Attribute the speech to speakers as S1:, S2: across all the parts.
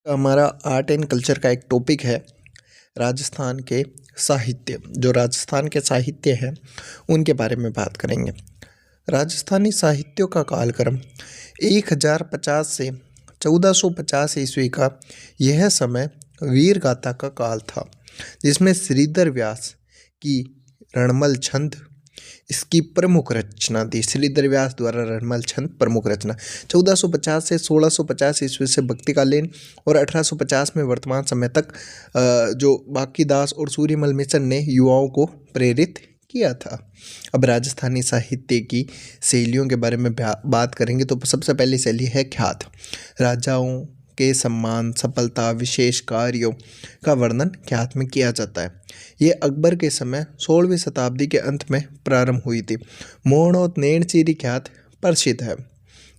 S1: हमारा art and culture का एक टॉपिक है राजस्थान के साहित्य। जो राजस्थान के साहित्य हैं उनके बारे में बात करेंगे। राजस्थानी साहित्यों का कालक्रम 1050 से 1450 ईस्वी का यह समय वीर गाथा का काल था, जिसमें श्रीधर व्यास की रणमल छंद इसकी प्रमुख रचना थी। श्रीधर व्यास द्वारा रणमल छंद प्रमुख रचना 1450 से 1650 ईस्वी से भक्तिकालीन और 1850 में वर्तमान समय तक जो बांकीदास और सूर्यमल मिशन ने युवाओं को प्रेरित किया था। अब राजस्थानी साहित्य की शैलियों के बारे में बात करेंगे तो सबसे पहली शैली है ख्यात। राजाओं के सम्मान, सफलता, विशेष कार्यों का वर्णन ख्यात में किया जाता है। ये अकबर के समय 16वीं शताब्दी के अंत में प्रारंभ हुई थी। मोहनोत नेणचीरी ख्यात प्रसिद्ध है।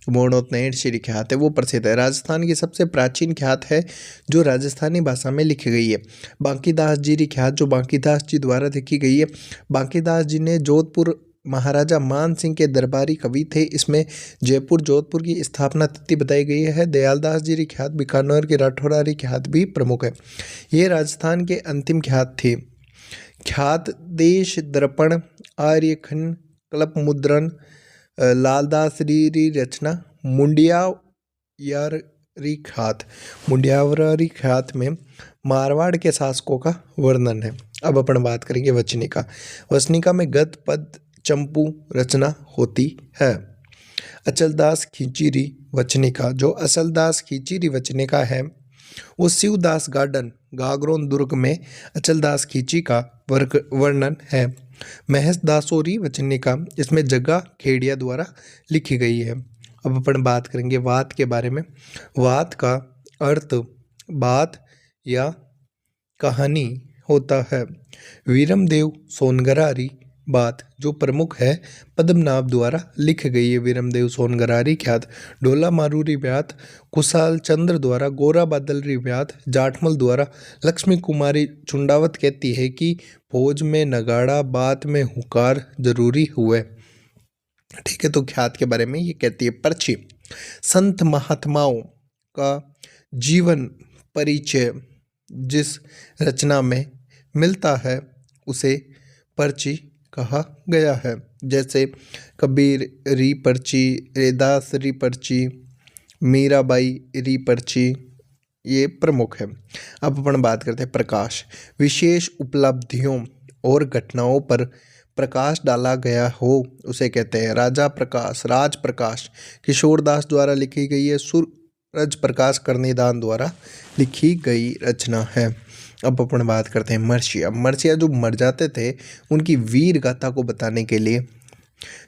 S1: मोहनोत नेणचीरी ख्यात है वो प्रसिद्ध है। राजस्थान की सबसे प्राचीन ख्यात है जो राजस्थानी भाषा में लिखी गई है। बांकीदास जी ख्यात जो बांकीदास जी द्वारा लिखी गई है। बांकीदास जी ने जोधपुर महाराजा मान सिंह के दरबारी कवि थे। इसमें जयपुर जोधपुर की स्थापना तिथि बताई गई है। दयालदास जी ख्यात बीकानेर की राठौरारी ख्यात भी प्रमुख है। ये राजस्थान के अंतिम ख्यात थे। ख्यात देश दर्पण, आर्यखन, कल्प मुद्रण, लालदास री रचना, मुंडियावरी ख्यात। मुंडियावरी ख्यात में मारवाड़ के शासकों का वर्णन है। अब अपन बात करेंगे वचनिका। वचनिका में गद्य, पद, चंपू रचना होती है। अचलदास खींचीरी वचनिका। जो अचलदास खींचीरी वचनिका है वो शिवदास गार्डन गागरोन दुर्ग में अचलदास खींची का वर्णन है। महेश दासोरी वचनिका, इसमें जग्गा खेड़िया द्वारा लिखी गई है। अब अपन बात करेंगे वात के बारे में। वात का अर्थ बात या कहानी होता है। वीरमदेव सोनगरारी बात जो प्रमुख है पद्मनाभ द्वारा लिखी गई है। वीरमदेव सोनगरारी ख्यात। डोला मारूरी व्यात कुशाल चंद्र द्वारा। गोरा बादलरी व्यात जाटमल द्वारा। लक्ष्मी कुमारी चुंडावत कहती है कि फौज में नगाड़ा, बात में हुकार जरूरी हुए। ठीक है, तो ख्यात के बारे में ये कहती है। पर्ची संत महात्माओं का जीवन परिचय जिस रचना में मिलता है उसे पर्ची कहा गया है। जैसे कबीर री पर्ची, रैदास री पर्ची, मीराबाई री पर्ची, ये प्रमुख है। अब अपन बात करते हैं प्रकाश। विशेष उपलब्धियों और घटनाओं पर प्रकाश डाला गया हो उसे कहते हैं राजा प्रकाश, राज प्रकाश। किशोरदास द्वारा लिखी गई है। सूरज प्रकाश करनीदान द्वारा लिखी गई रचना है। अब अपन बात करते हैं मर्सिया। मर्सिया जो मर जाते थे उनकी वीर गाथा को बताने के लिए,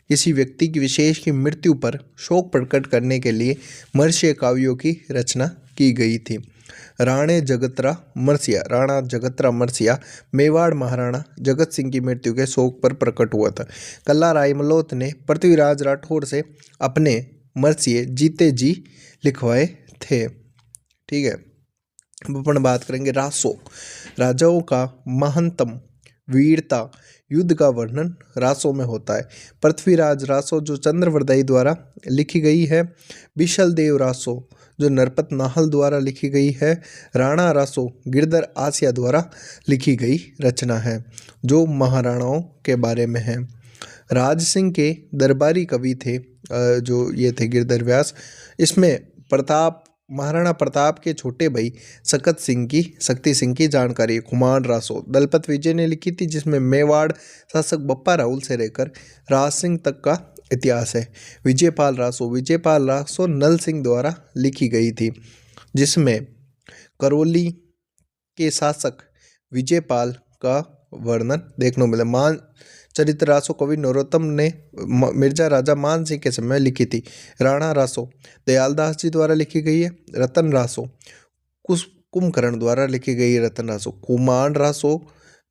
S1: किसी व्यक्ति की विशेष की मृत्यु पर शोक प्रकट करने के लिए मर्सिया काव्यों की रचना की गई थी। राणे जगतरा मर्सिया। राणा जगतरा मर्सिया मेवाड़ महाराणा जगत सिंह की मृत्यु के शोक पर प्रकट हुआ था। कल्ला रायमलोत ने पृथ्वीराज राठौर से अपने मर्सिये जीते जी लिखवाए थे। ठीक है, अब अपन बात करेंगे रासो। राजाओं का महंतम वीरता युद्ध का वर्णन रासो में होता है। पृथ्वीराज रासो जो चंद्रवरदाई द्वारा लिखी गई है। बिशल देव रासो जो नरपत नाहल द्वारा लिखी गई है। राणा रासो गिरधर आसिया द्वारा लिखी गई रचना है जो महाराणाओं के बारे में है। राज सिंह के दरबारी कवि थे जो ये थे गिरधर व्यास। इसमें महाराणा प्रताप के छोटे भाई शक्ति सिंह की जानकारी। खुमान रासो दलपत विजय ने लिखी थी, जिसमें मेवाड़ शासक बप्पा राहुल से लेकर राज सिंह तक का इतिहास है। विजयपाल रासो नल सिंह द्वारा लिखी गई थी, जिसमें करौली के शासक विजयपाल का वर्णन देखने को मिला। मान चरित्र रासो कवि नरोत्तम ने मिर्जा राजा मान सिंह के समय लिखी थी। राणा रासो दयालदास जी द्वारा लिखी गई है। रतन रासो कुंभकर्ण द्वारा लिखी गई है। रतन रासो। कुमान रासो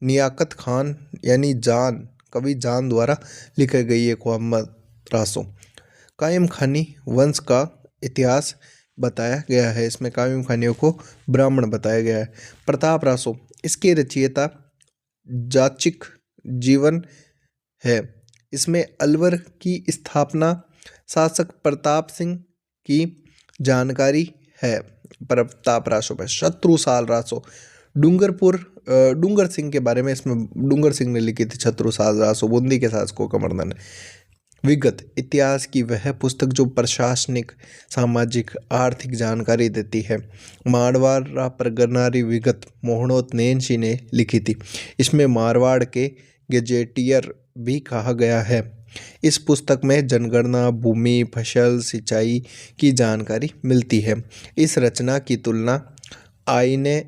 S1: नियाकत खान यानी जान कवि जान द्वारा लिखी गई है। मोहम्मद रासो कायम खानी वंश का इतिहास बताया गया है। इसमें कायम खानियों को ब्राह्मण बताया गया है। प्रताप रासो इसके रचयिता जाचिक जीवन है। इसमें अलवर की स्थापना शासक प्रताप सिंह की जानकारी है। प्रताप रासो पे, छत्रसाल रासो, डूंगर सिंह के बारे में इसमें डूंगर सिंह ने लिखी थी छत्रसाल रासो, बूंदी के शासकों का वर्णन है। विगत, इतिहास की वह पुस्तक जो प्रशासनिक, सामाजिक, आर्थिक जानकारी देती है। मारवाड़ परगनारी विगत मोहनोत नैनशी ने लिखी थी। इसमें मारवाड़ के गजेटियर भी कहा गया है। इस पुस्तक में जनगणना, भूमि, फसल, सिंचाई की जानकारी मिलती है। इस रचना की तुलना आईने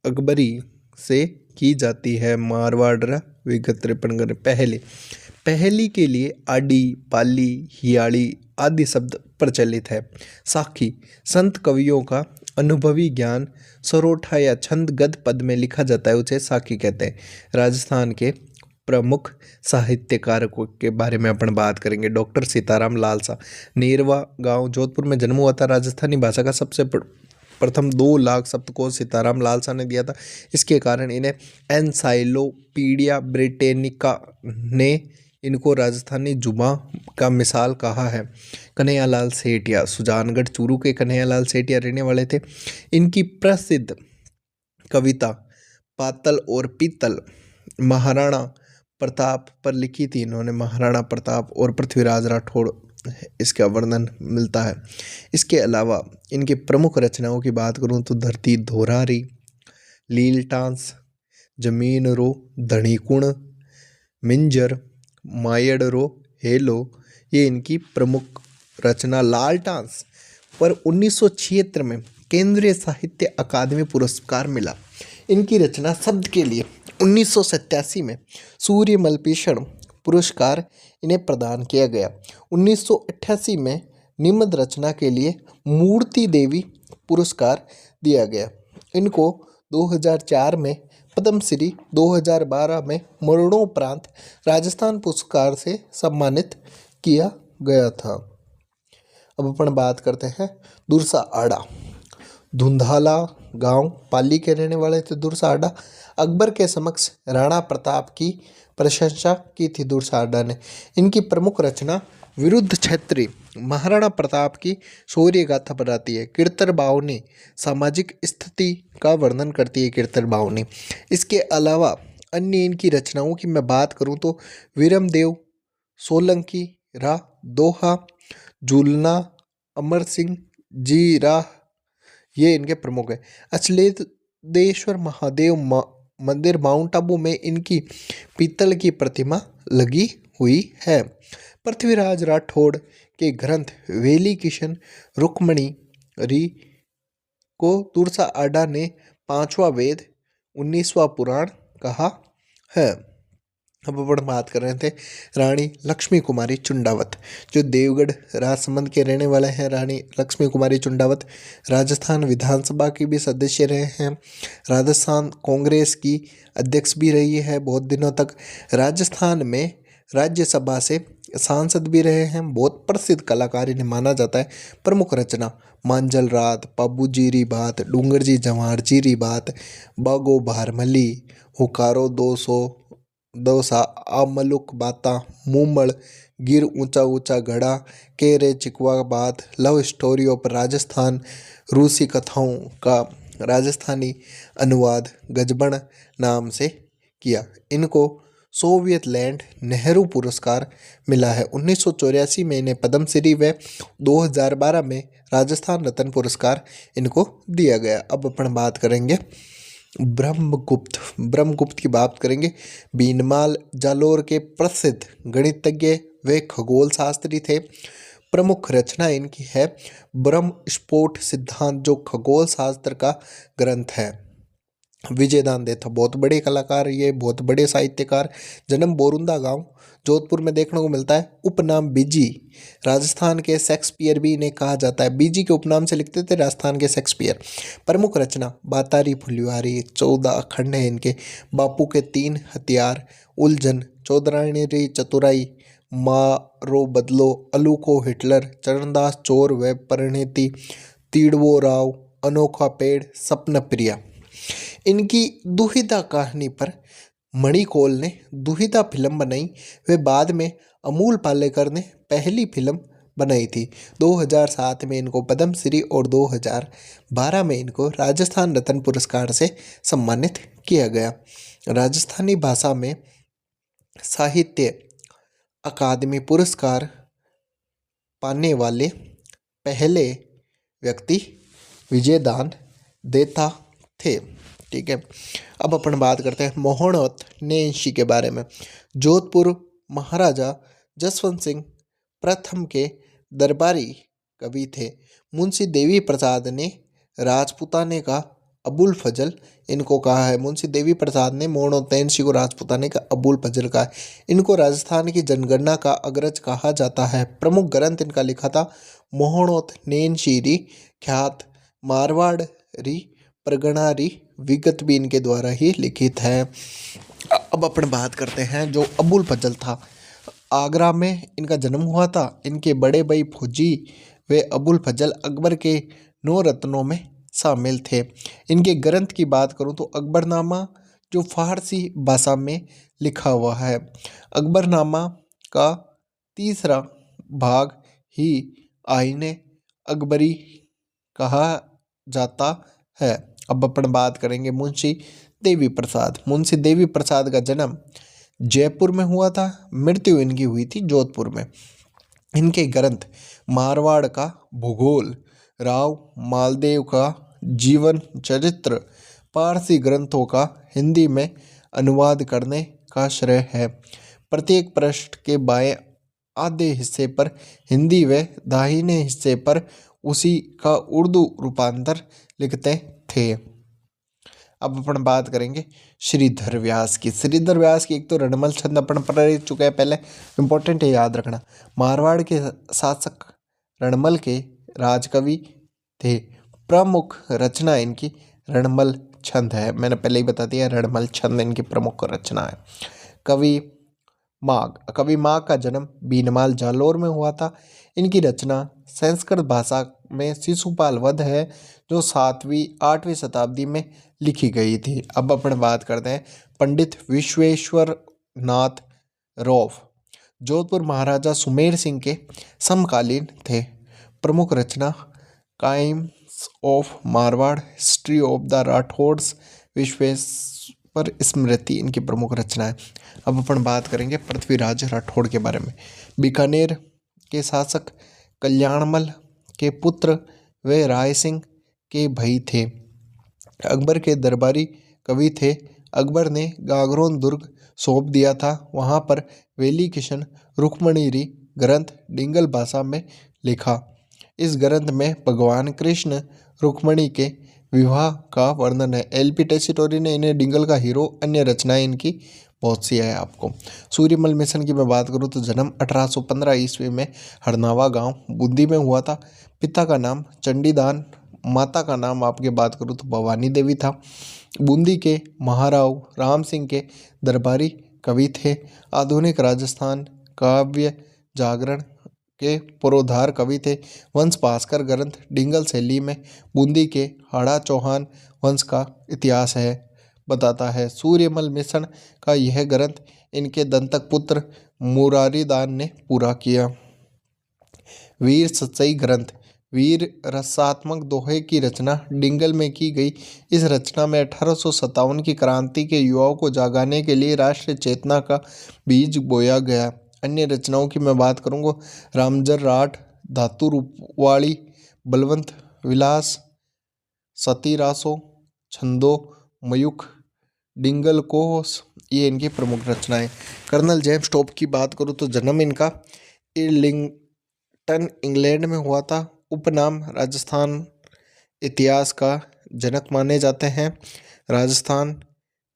S1: अकबरी से की जाती है। मारवाड़ विगत 53 पहली के लिए आडी, पाली, हियाड़ी आदि शब्द प्रचलित है। साखी, संत कवियों का अनुभवी ज्ञान सरोठा या छंद गद पद में लिखा जाता है, उसे साखी कहते हैं। राजस्थान के प्रमुख साहित्यकारों के बारे में अपन बात करेंगे। डॉक्टर सीताराम लालसा, नेरवा गांव जोधपुर में जन्म हुआ था। राजस्थानी भाषा का सबसे प्रथम 2 लाख शब्दकोश सीताराम लालसा ने दिया था। इसके कारण इन्हें एनसाइक्लोपीडिया ब्रिटेनिका ने इनको राजस्थानी जुबां का मिसाल कहा है। कन्हैयालाल सेठिया, सुजानगढ़ चूरू के कन्हैयालाल सेठिया रहने वाले थे। इनकी प्रसिद्ध कविता पातल और पीतल महाराणा प्रताप पर लिखी थी इन्होंने। महाराणा प्रताप और पृथ्वीराज राठौड़, इसका वर्णन मिलता है। इसके अलावा इनके प्रमुख रचनाओं की बात करूं तो धरती धोरारी, लीलटांस, जमीन रो, धणीकुण, मिंजर, मायड़ रो, हेलो, ये इनकी प्रमुख रचना। लाल टांस पर 1976 में केंद्रीय साहित्य अकादमी पुरस्कार मिला। इनकी रचना शब्द के लिए 1987 में सूर्यमल भीषण पुरस्कार इन्हें प्रदान किया गया। 1988 में निबंध रचना के लिए मूर्ति देवी पुरस्कार दिया गया। इनको 2004 में पद्मश्री, 2012 में मरणोपरांत राजस्थान पुरस्कार से सम्मानित किया गया था। अब अपन बात करते हैं दुरसा आड़ा। धुंधाला गांव पाली के रहने वाले थे दुरसा आड़ा। अकबर के समक्ष राणा प्रताप की प्रशंसा की थी दुरसा आड़ा ने। इनकी प्रमुख रचना विरुद्ध क्षेत्री महाराणा प्रताप की शौर्य गाथा बताती है। कीर्तर बावनी सामाजिक स्थिति का वर्णन करती है। कीर्तर बावनी, इसके अलावा अन्य इनकी रचनाओं की मैं बात करूं तो वीरमदेव, सोलंकी, रा, दोहा, झूलना, अमर सिंह जी राह, ये इनके प्रमुख है। अचलेदेश्वर महादेव मंदिर माउंट आबू में इनकी पीतल की प्रतिमा लगी हुई है। पृथ्वीराज राठौड़ के ग्रंथ वेली किशन रुक्मणी री को दुरसा आड़ा ने 5वां वेद 19वां पुराण कहा है। अब अपन बात कर रहे थे रानी लक्ष्मी कुमारी चुंडावत, जो देवगढ़ राजसमंद के रहने वाले हैं। रानी लक्ष्मी कुमारी चुंडावत राजस्थान विधानसभा की भी सदस्य रहे हैं। राजस्थान कांग्रेस की अध्यक्ष भी रही है बहुत दिनों तक। राजस्थान में राज्यसभा से सांसद भी रहे हैं। बहुत प्रसिद्ध कलाकार इन्हें माना जाता है। प्रमुख रचना मांजल रात, पाबू जीरी बात, डूंगर जी जवार जीरी बात, बागो भारमली, हुकारो 200 आमलुक बाता, मूमड़, गिर ऊंचा ऊंचा घड़ा, के रे चिकवा बात, लव स्टोरी ऑफ राजस्थान, रूसी कथाओं का राजस्थानी अनुवाद गजबन नाम से किया। इनको सोवियत लैंड नेहरू पुरस्कार मिला है। 1984 में इन्हें पद्मश्री व 2012 में राजस्थान रत्न पुरस्कार इनको दिया गया। अब अपन बात करेंगे ब्रह्मगुप्त की बात करेंगे। बीनमाल जालोर के प्रसिद्ध गणितज्ञ व खगोल शास्त्री थे। प्रमुख रचना इनकी है ब्रह्म स्फोट सिद्धांत, जो खगोल शास्त्र का ग्रंथ है। विजयदान देथा बहुत बड़े कलाकार, ये बहुत बड़े साहित्यकार। जन्म बोरुंदा गांव जोधपुर में देखने को मिलता है। उपनाम बीजी, राजस्थान के शेक्सपियर भी इन्हें कहा जाता है। बीजी के उपनाम से लिखते थे राजस्थान के शेक्सपियर। प्रमुख रचना बातारी फुलवारी, 14 अखंड है इनके। बापू के 3 हथियार, उलझन, चौधरानी चतुराई, मारो बदलो, अलूको हिटलर, चरणदास चोर व परिणति, तीड़वो राव, अनोखा पेड़, सपन प्रिया। इनकी दुहिता कहानी पर मणिकौल ने दुहिता फिल्म बनाई व बाद में अमूल पालेकर ने पहली फिल्म बनाई थी। 2007 में इनको पद्म श्री और 2012 में इनको राजस्थान रत्न पुरस्कार से सम्मानित किया गया। राजस्थानी भाषा में साहित्य अकादमी पुरस्कार पाने वाले पहले व्यक्ति विजयदान देता थे। ठीक है, अब अपन बात करते हैं मोहनोत नेन्शी के बारे में। जोधपुर महाराजा जसवंत सिंह प्रथम के दरबारी कवि थे। मुंशी देवी प्रसाद ने राजपूताने का अबुल फजल इनको कहा है। मुंशी देवी प्रसाद ने मोहनोत नेन्शी को राजपूताने का अबुल फजल कहा है। इनको राजस्थान की जनगणना का अग्रज कहा जाता है। प्रमुख ग्रंथ इनका लिखा था मोहनोत नेन्शीरी ख्यात मारवाड़ी प्रगणारी विगत भी इनके द्वारा ही लिखित है। अब अपन बात करते हैं जो अबुल फजल था। आगरा में इनका जन्म हुआ था। इनके बड़े भाई फौजी वे अबुल फजल अकबर के 9 रत्नों में शामिल थे। इनके ग्रंथ की बात करूं तो अकबरनामा जो फारसी भाषा में लिखा हुआ है। अकबरनामा का तीसरा भाग ही आईने अकबरी कहा जाता है। अब अपन बात करेंगे मुंशी देवी प्रसाद। मुंशी देवी प्रसाद का जन्म जयपुर में हुआ था। मृत्यु इनकी हुई थी जोधपुर में। इनके ग्रंथ मारवाड़ का भूगोल, राव मालदेव का जीवन चरित्र, पारसी ग्रंथों का हिंदी में अनुवाद करने का श्रेय है। प्रत्येक पृष्ठ के बाएं आधे हिस्से पर हिंदी व दाहिने हिस्से पर उसी का उर्दू रूपांतर लिखते थे। अब अपन बात करेंगे श्रीधर व्यास की। श्रीधर व्यास की एक तो रणमल छंद अपन पढ़ चुके हैं पहले, इंपॉर्टेंट है याद रखना। मारवाड़ के शासक रणमल के राजकवि थे। प्रमुख रचना इनकी रणमल छंद है। मैंने पहले ही बता दिया रणमल छंद इनकी प्रमुख रचना है। कवि माघ का जन्म बीनमाल जालोर में हुआ था। इनकी रचना संस्कृत भाषा में शिशुपाल वध है जो 7वीं 8वीं शताब्दी में लिखी गई थी। अब अपन बात करते हैं पंडित विश्वेश्वर नाथ रौफ। जोधपुर महाराजा सुमेर सिंह के समकालीन थे। प्रमुख रचना काइम्स of Marwar, history of the Rathores, Vishweshwar Smriti इनकी प्रमुख रचना है। अब अपन बात करेंगे पृथ्वीराज राठौड़ के बारे में। बीकानेर के शासक कल्याणमल के पुत्र वे राय सिंह के भाई थे। अकबर के दरबारी कवि थे। अकबर ने गागरोन दुर्ग सौंप दिया था। वहाँ पर वेली किशन रुक्मणीरी ग्रंथ डिंगल भाषा में लिखा। इस ग्रंथ में भगवान कृष्ण रुक्मणी के विवाह का वर्णन है। एल.पी. टेसीटोरी ने इन्हें डिंगल का हीरो, अन्य रचनाएं इनकी बहुत सी है आपको। सूर्यमल मिशन की मैं बात करूँ तो जन्म 1815 ईस्वी में हरनावा गांव बूंदी में हुआ था। पिता का नाम चंडीदान, माता का नाम आपके बात करूँ तो भवानी देवी था। बूंदी के महाराव राम सिंह के दरबारी कवि थे। आधुनिक राजस्थान काव्य जागरण के पुरोधार कवि थे। वंश भास्कर ग्रंथ डिंगल शैली में बूंदी के हाड़ा चौहान वंश का इतिहास है बताता है। सूर्यमल मिशन का यह ग्रंथ इनके दंतक पुत्र मुरारीदान ने पूरा किया। वीर सच्चाई ग्रंथ वीर रसात्मक दोहे की रचना डिंगल में की गई। इस रचना में 1857 की क्रांति के युवाओं को जगाने के लिए राष्ट्रीय चेतना का बीज बोया गया। अन्य रचनाओं की मैं बात करूँगा रामजर राठ, धातु रूपवाणी, बलवंत विलास, सतीरासो, छंदो, मयूख, डिंगल कोश, ये इनकी प्रमुख रचनाएं। कर्नल जेम्स टॉप की बात करूँ तो जन्म इनका इर्लिंगटन इंग्लैंड में हुआ था। उपनाम राजस्थान इतिहास का जनक माने जाते हैं। राजस्थान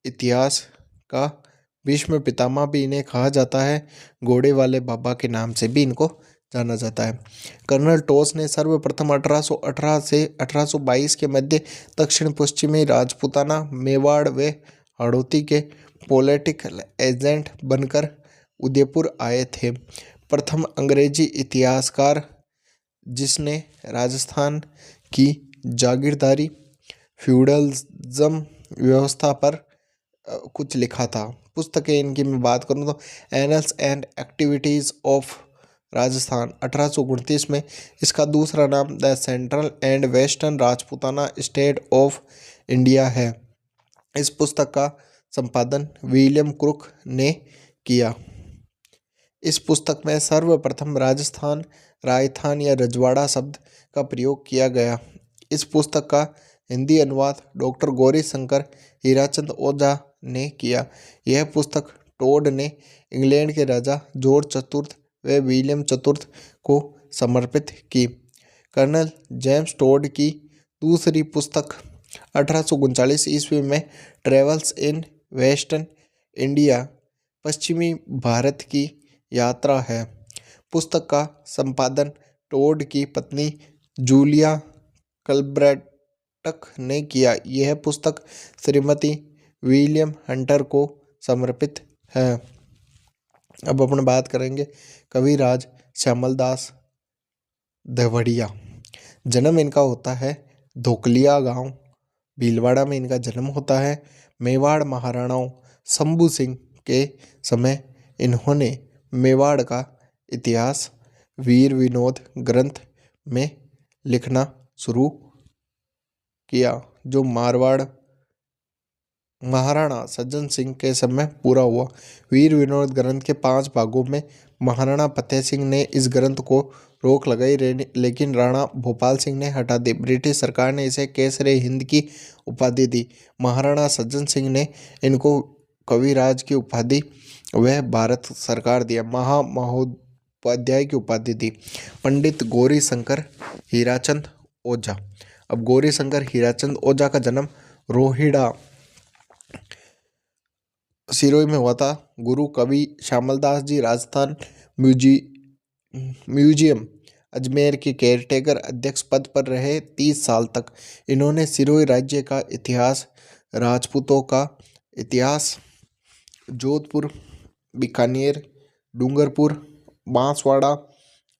S1: इतिहास का विश्व पितामह भी इन्हें कहा जाता है। घोड़े वाले बाबा के नाम से भी इनको जाना जाता है। कर्नल टोस ने सर्वप्रथम 1818 से 1822 के मध्य दक्षिण पश्चिमी राजपूताना, मेवाड़ व हाड़ौती के पॉलिटिकल एजेंट बनकर उदयपुर आए थे। प्रथम अंग्रेजी इतिहासकार जिसने राजस्थान की जागीरदारी फ्यूडलिज्म व्यवस्था पर कुछ लिखा था। पुस्तकें इनकी मैं बात करूँ तो annuls and activities of Rajasthan 1829 में। इसका दूसरा नाम the central and western Rajputana state of India है। इस पुस्तक का संपादन विलियम क्रुक ने किया। इस पुस्तक में सर्वप्रथम राजस्थान, राजस्थान या रजवाड़ा शब्द का प्रयोग किया गया। इस पुस्तक का हिंदी अनुवाद डॉक्टर गौरी शंकर हीराचंद ओझा ने किया। यह पुस्तक टोड ने इंग्लैंड के राजा जॉर्ज चतुर्थ व विलियम चतुर्थ को समर्पित की। कर्नल जेम्स टोड की दूसरी पुस्तक 1839 ईस्वी में ट्रेवल्स इन वेस्टर्न इंडिया, पश्चिमी भारत की यात्रा है। पुस्तक का संपादन टोड की पत्नी जूलिया कलब्रेटक ने किया। यह पुस्तक श्रीमती विलियम हंटर को समर्पित है। अब अपन बात करेंगे कविराज श्यामल दास देवड़िया। जन्म इनका होता है धोकलिया गांव, भीलवाड़ा में इनका जन्म होता है। मेवाड़ महाराणाओं शंभू सिंह के समय इन्होंने मेवाड़ का इतिहास वीर विनोद ग्रंथ में लिखना शुरू किया, जो मारवाड़ महाराणा सज्जन सिंह के समय पूरा हुआ। वीर विनोद ग्रंथ के 5 भागों में महाराणा फतेह सिंह ने इस ग्रंथ को रोक लगाई, लेकिन राणा भोपाल सिंह ने हटा दी। ब्रिटिश सरकार ने इसे केसरे हिंद की उपाधि दी। महाराणा सज्जन सिंह ने इनको कविराज की उपाधि व भारत सरकार दिया महोपाध्याय की उपाधि दी। पंडित गौरी शंकर हीराचंद ओझा। अब गौरी शंकर हीराचंद ओझा का जन्म रोहिड़ा सिरोही में हुआ था। गुरु कवि श्यामलदास जी राजस्थान म्यूजियम अजमेर के केयरटेकर अध्यक्ष पद पर रहे 30 साल तक। इन्होंने सिरोही राज्य का इतिहास, राजपूतों का इतिहास, जोधपुर, बीकानेर, डूंगरपुर, बांसवाड़ा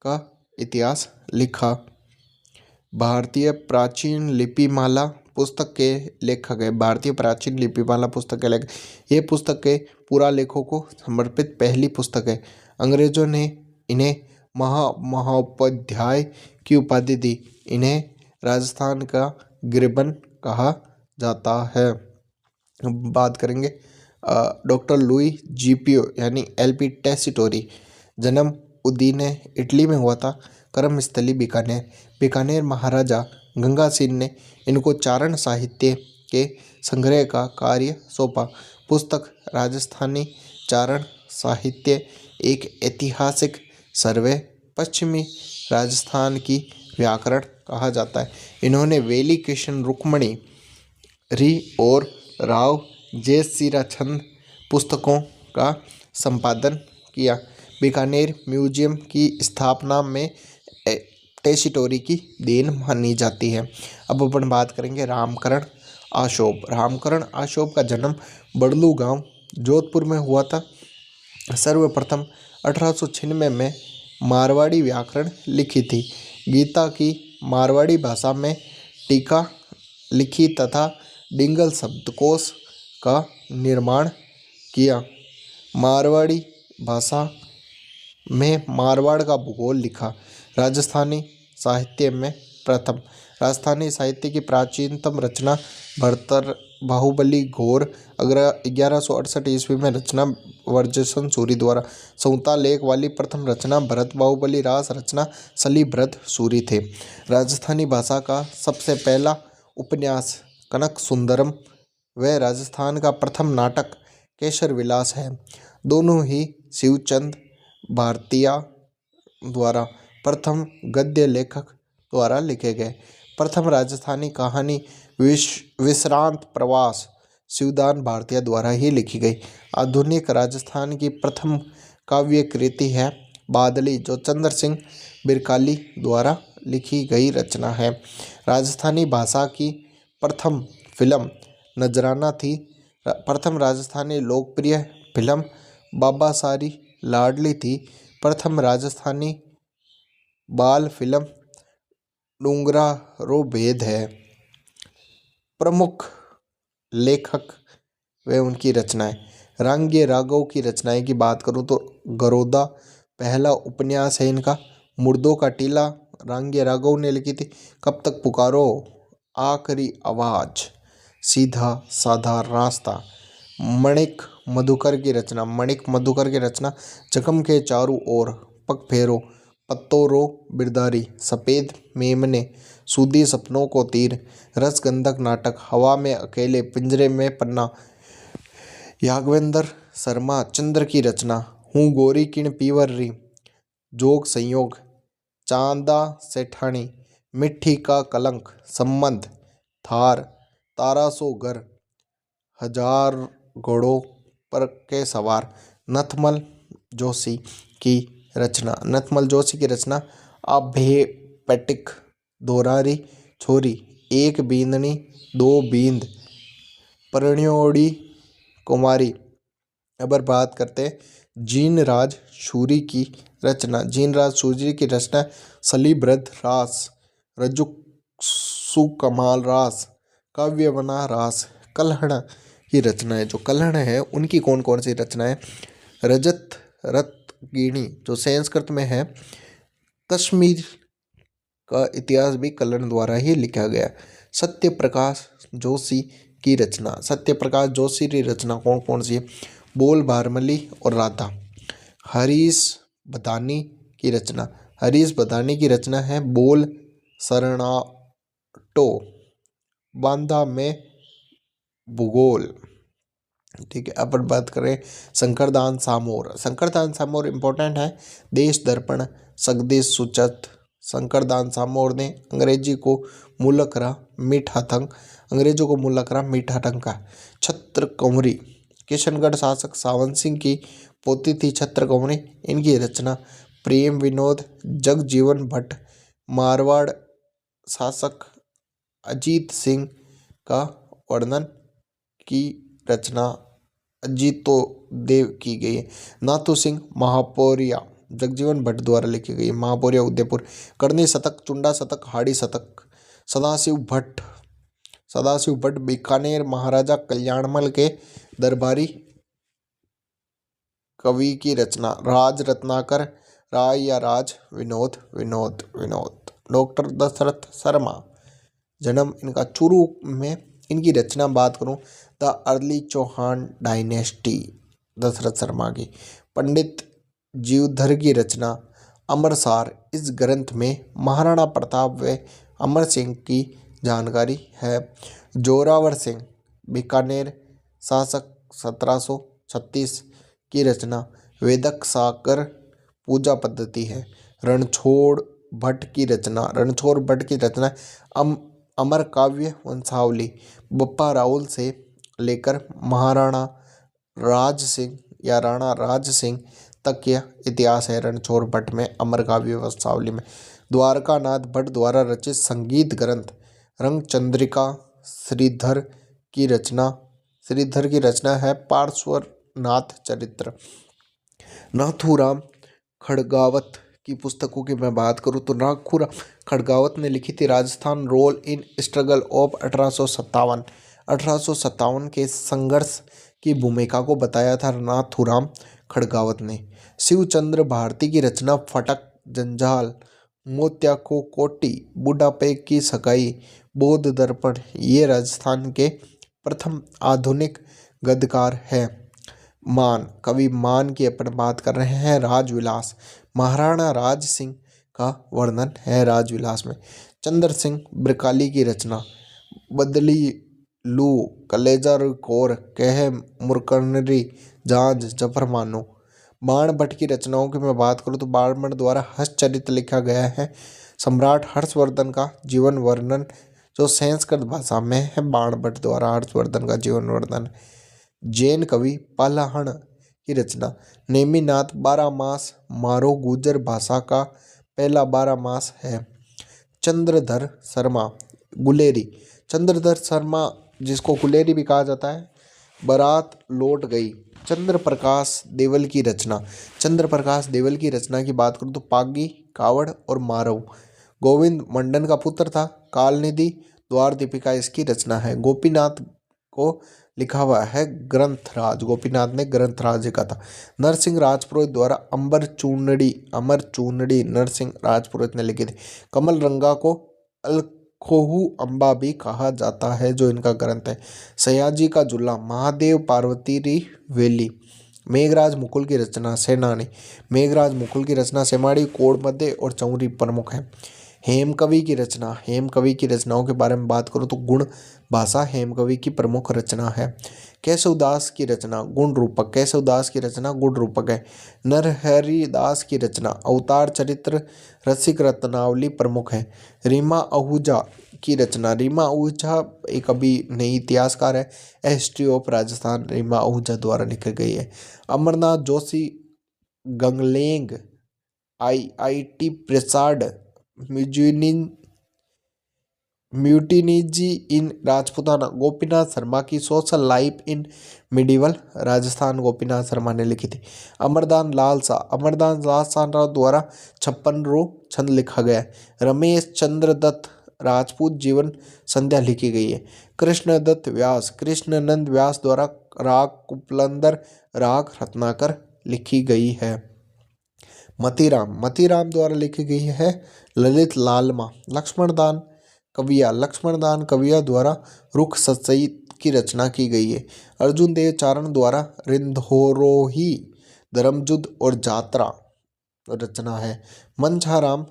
S1: का इतिहास लिखा। भारतीय प्राचीन लिपिमाला पुस्तक के लेखक है। भारतीय प्राचीन लिपिमाला पुस्तक के लेखक। ये पुस्तक के पुरालेखों को समर्पित पहली पुस्तक है। अंग्रेजों ने इन्हें महोपाध्याय की उपाधि दी। इन्हें राजस्थान का गिरबन कहा जाता है। बात करेंगे डॉक्टर लुई जीपीओ यानी एलपी टेसिटोरी। जन्म उदीने इटली में हुआ था। कर्मस्थली बीकानेर। बीकानेर महाराजा गंगा सिंह ने इनको चारण साहित्य के संग्रह का कार्य सौंपा। पुस्तक राजस्थानी चारण साहित्य एक ऐतिहासिक सर्वे, पश्चिमी राजस्थान की व्याकरण कहा जाता है। इन्होंने वेली कृष्ण रुक्मणी री और राव जयसिरा छंद पुस्तकों का संपादन किया। बीकानेर म्यूजियम की स्थापना में टेसिटोरी की देन मानी जाती है। अब अपन बात करेंगे रामकरण आशोभ। रामकरण आशोभ का जन्म बड़लू गांव जोधपुर में हुआ था। सर्वप्रथम 1896 में मारवाड़ी व्याकरण लिखी थी। गीता की मारवाड़ी भाषा में टीका लिखी तथा डिंगल शब्दकोश का निर्माण किया। मारवाड़ी भाषा में मारवाड़ का भूगोल लिखा। राजस्थानी साहित्य में प्रथम। राजस्थानी साहित्य की प्राचीनतम रचना भरतर बाहुबली घोर 1168 ईस्वी में रचना वर्जसन सूरी द्वारा। 47 लेख वाली प्रथम रचना भरत बाहुबली रास रचना शलीभृत सूरी थे। राजस्थानी भाषा का सबसे पहला उपन्यास कनक सुंदरम व राजस्थान का प्रथम नाटक केसर विलास है। दोनों ही शिवचंद भारतीया द्वारा प्रथम गद्य लेखक द्वारा लिखे गए। प्रथम राजस्थानी कहानी विश्रांत प्रवास शिवदान भारतीय द्वारा ही लिखी गई। आधुनिक राजस्थान की प्रथम काव्य कृति है बादली, जो चंद्र सिंह बिरकाली द्वारा लिखी गई रचना है। राजस्थानी भाषा की प्रथम फिल्म नजराना थी। प्रथम राजस्थानी लोकप्रिय फिल्म बाबा सारी लाडली थी। प्रथम राजस्थानी बाल फिल्म डूंगरा रो भेद है। प्रमुख लेखक व उनकी रचनाएं। रांग्य रागों की रचनाएं की बात करूं तो गरोदा, पहला उपन्यास है इनका। मुर्दों का टीला रांगे राघव ने लिखी थी। कब तक पुकारो, आखिरी आवाज, सीधा साधा रास्ता, मणिक मधुकर की रचना, मणिक मधुकर की रचना, जख्म के चारों ओर, पग फेरो, पत्तों रो बिरदारी, सफेद मेमने, सूदी सपनों को तीर, रसगंधक नाटक, हवा में अकेले, पिंजरे में पन्ना, याज्ञवेंद्र शर्मा चंद्र की रचना, हूँ गोरी किण पीवर री, जोग संयोग, चांदा सेठानी, मिट्टी का कलंक, संबंध, थार, तारा सो घर, हजार घोड़ों पर के सवार, नथमल जोशी की रचना, नथमल जोशी की रचना, आभे पैटिक, दोरारी छोरी, एक बींदनी दो बींद, परिण्योड़ी कुमारी। अब बात करते हैं जीन राज शूरी की रचना, जीन राज शूरी की रचना, सलीब्रद रास, रजुक सुकमाल रास, काव्यवना रास, कल्हण की रचना है। जो कल्हण है उनकी कौन कौन सी रचनाएं, रजत रत्गिणी जो संस्कृत में है, कश्मीर का इतिहास भी कल्हण द्वारा ही लिखा गया, सत्य प्रकाश जोशी की रचना, सत्य प्रकाश जोशी की रचना कौन कौन सी है, बोल बारमली और राधा, हरीश बदानी की रचना, हरीश बदानी की रचना है बोल शरणाटो, बांधा में भूगोल। ठीक है, अब बात करें शंकरदान सामोर, शंकरदान सामोर इंपॉर्टेंट है, देश दर्पण, सगदेश सूचत, शंकरदान सामोर ने अंग्रेजी को मूलकरा मीठा थंग, अंग्रेजों को मूलकरा मीठा थंग का, छत्र कंवरी, किशनगढ़ शासक सावन सिंह की पोती थी छत्र कंवरी, इनकी रचना, प्रेम विनोद जगजीवन भट्ट, मारवाड़ शासक अजीत सिंह का वर्णन की रचना अजीतो देव की गई है, नाथू सिंह महापौरिया जगजीवन भट्ट द्वारा लिखी गई है, महापौरिया उदयपुर, करनी शतक, चुंडा शतक, हाड़ी शतक, सदाशिव भट्ट, सदाशिव भट्ट बीकानेर महाराजा कल्याणमल के दरबारी कवि की रचना, राज रत्नाकर राय या राज विनोद विनोद विनोद, डॉक्टर दशरथ शर्मा, जन्म इनका चूरू में, इनकी रचना बात करूं, the early Chauhan dynasty Dashrath Sharma की, पंडित जीवधर की रचना अमरसार, इस ग्रंथ में महाराणा प्रताप व अमर सिंह की जानकारी है, जोरावर सिंह बीकानेर शासक 1736 की रचना, वेदक सागर पूजा पद्धति है, रणछोड़ भट्ट की रचना, रणछोड़ भट्ट की रचना अमर काव्य वंशावली, बप्पा राउल से लेकर महाराणा राज सिंह या राणा राज सिंह तक यह इतिहास है रणछोड़ भट्ट में, अमर काव्य वंशावली में, द्वारकानाथ भट्ट द्वारा रचित संगीत ग्रंथ रंग चंद्रिका, श्रीधर की रचना, श्रीधर की रचना है पार्श्वनाथ चरित्र, नाथूराम खड़गावत की पुस्तकों की मैं बात करूं तो नाथूराम खड़गावत ने लिखी थी Rajasthan role in struggle of 1857, 1857 के संघर्ष की भूमिका को बताया था नाथूराम खड़गावत ने, शिवचंद्र भारती की रचना फटक, जंजाल, मोत्या को कोटी, बुढ़ापे की सगाई, बौद्ध दर्पण, ये राजस्थान के प्रथम आधुनिक गद्यकार है, मान, कवि मान की अपन बात कर रहे हैं, राजविलास, महाराणा राज सिंह का वर्णन है राजविलास में, चंद्र सिंह ब्रिकाली की रचना, बदली लू, कलेजा कोर, कह मुरकनरी, जांज, जफर मानो, बाण भट्ट की रचनाओं की मैं बात करूं तो बाण भट्ट द्वारा हर्षचरित लिखा गया है, सम्राट हर्षवर्धन का जीवन वर्णन जो संस्कृत भाषा में है, बाण भट्ट द्वारा हर्षवर्धन का जीवन वर्णन, जैन कवि पालाहण की रचना, नेमिनाथ 12 मास मारो गुर्जर भाषा का पहला 12 मास है, चंद्रधर शर्मा गुलेरी, चंद्रधर शर्मा जिसको गुलेरी भी कहा जाता है, बारात लौट गई, चंद्र प्रकाश देवल की रचना, चंद्र प्रकाश देवल की रचना की बात करूँ तो पागी, कावड़ और मारव, गोविंद मंडन का पुत्र था, कालनिधि द्वार दीपिका इसकी रचना है, गोपीनाथ को लिखा हुआ है ग्रंथराज, गोपीनाथ ने ग्रंथराज लिखा था। नरसिंह राजपुरोहित द्वारा अमर चूनड़ी नरसिंह राजपुरोहित ने लिखी थी। कमल रंगा को अलखोहू अम्बा भी कहा जाता है, जो इनका ग्रंथ है। सयाजी का जुल्ला, महादेव पार्वती री वेली। मेघराज मुकुल की रचना, सेनानी। मेघराज मुकुल की रचना सेमाड़ी, कोड़मध्य और चौरी प्रमुख है। हेमकवि की रचना, हेमकवि की रचनाओं के बारे में बात करूँ तो गुण भाषा हेमकवि की प्रमुख रचना है। केशवदास की रचना गुण रूपक, केशवदास की रचना गुण रूपक है। नरहरि दास की रचना अवतार चरित्र रसिक रत्नावली प्रमुख है। रीमा आहूजा की रचना, रीमा आहूजा एक अभी नई इतिहासकार है, हिस्ट्री ऑफ राजस्थान रीमा आहूजा द्वारा लिखी गई है। अमरनाथ जोशी गंगलेंग IIT प्रसाद म्यूटिनीजी इन राजपूताना। गोपीनाथ शर्मा की social life in medieval Rajasthan, Gopinath Sharma ने लिखी थी। अमरदान लाल शाह द्वारा 56 छंद लिखा गया है। रमेश चंद्र दत्त राजपूत जीवन संध्या लिखी गई है। कृष्णदत्त व्यास, कृष्णनंद व्यास द्वारा राग कुपलंदर राग रत्नाकर लिखी गई है। मतीराम द्वारा लिखी गई है। ललित लालमा। लक्ष्मणदान कविया द्वारा रुख सतसई की रचना की गई है। अर्जुन देव चारण द्वारा रिंधोरोही धर्मयुद्ध और जात्रा रचना है। मंछाराम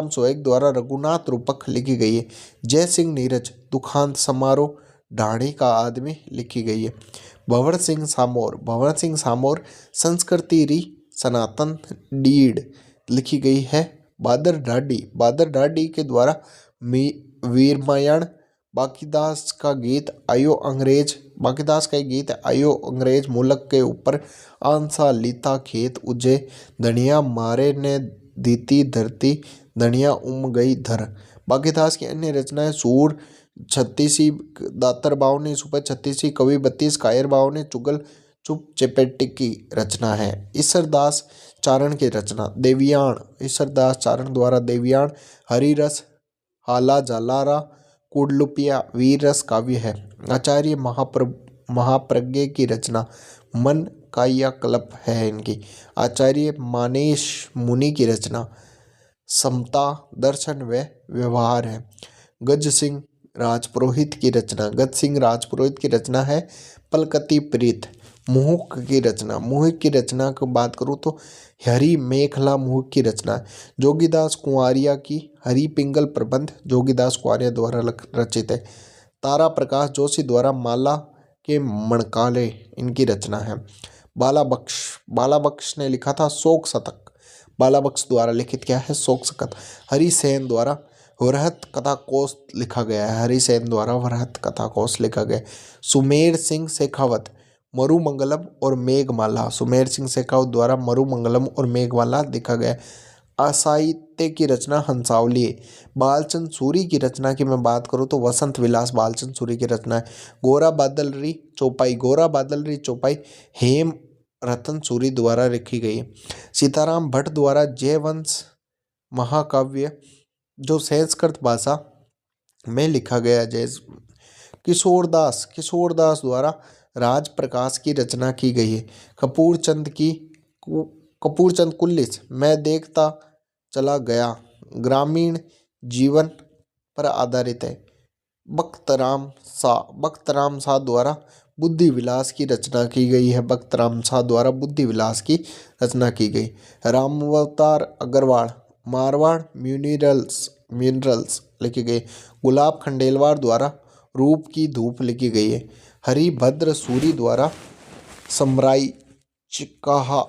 S1: सोएग द्वारा रघुनाथ रूपक लिखी गई है। जय सिंह नीरज दुखांत समारोह ढाणी का आदमी लिखी गई है। भंवर सिंह सामोर संस्कृति री सनातन डीड लिखी गई है। बादर ढाडी के द्वारा वीरमायण। बाकीदास का गीत आयो अंग्रेज मुल्क के ऊपर आंसा लीता खेत उजे। धनिया मारे ने दीती धरती धनिया गई धर। बाकीदास की अन्य रचनाएं सूर 36 दातर बावनी सुपर 36 कवि 32 कायर बावनी चुगल चुप चेपेटी की रचना है। ईश्वरदास चारण की रचना देवियाण, ईश्वरदास चारण द्वारा देवियाण हरिरस हाला जालारा कुडलुपिया वीर रस काव्य है। आचार्य महाप्रज्ञ की रचना मन कायाकल्प है इनकी। आचार्य मानेश मुनि की रचना समता दर्शन व व्यवहार है। गज सिंह राजपुरोहित की रचना है पलकती प्रीत। मुहुक की रचना की बात करूँ तो हरि मेखला मुहुक की रचना है। जोगीदास कुंवारिया की हरि पिंगल प्रबंध जोगीदास कुंवारिया द्वारा रचित है। तारा प्रकाश जोशी द्वारा माला के मणकाले इनकी रचना है। बालाबक्ष ने लिखा था शोक शतक। बालाबक्ष द्वारा लिखित क्या है शोक शतक। हरिसेन द्वारा वरहत कथा कोश लिखा गया है। सुमेर सिंह शेखावत मरुमंगलम और मेघमाला, सुमेर सिंह शेखावत द्वारा मरुमंगलम और मेघमाला लिखा गया। असाहित्य की रचना हंसावली है। बालचंद सूरी की रचना की मैं बात करूँ तो वसंत विलास बालचंद सूरी की रचना है। गोरा बादलरी चौपाई हेम रतन सूरी द्वारा लिखी गई है। सीताराम भट्ट द्वारा जयवंश महाकाव्य जो संस्कृत भाषा में लिखा गया है। किशोरदास द्वारा राज प्रकाश की रचना की गई है। कपूरचंद कुल्लिस मैं देखता चला गया ग्रामीण जीवन पर आधारित है। बख्तराम शाह द्वारा बुद्धि विलास की रचना की गई है। रामावतार अग्रवाल मारवाड़ मिनरल्स लिखी गई। गुलाब खंडेलवाल द्वारा रूप की धूप लिखी गई है। हरिभद्र सूरी द्वारा समराई चिकाहा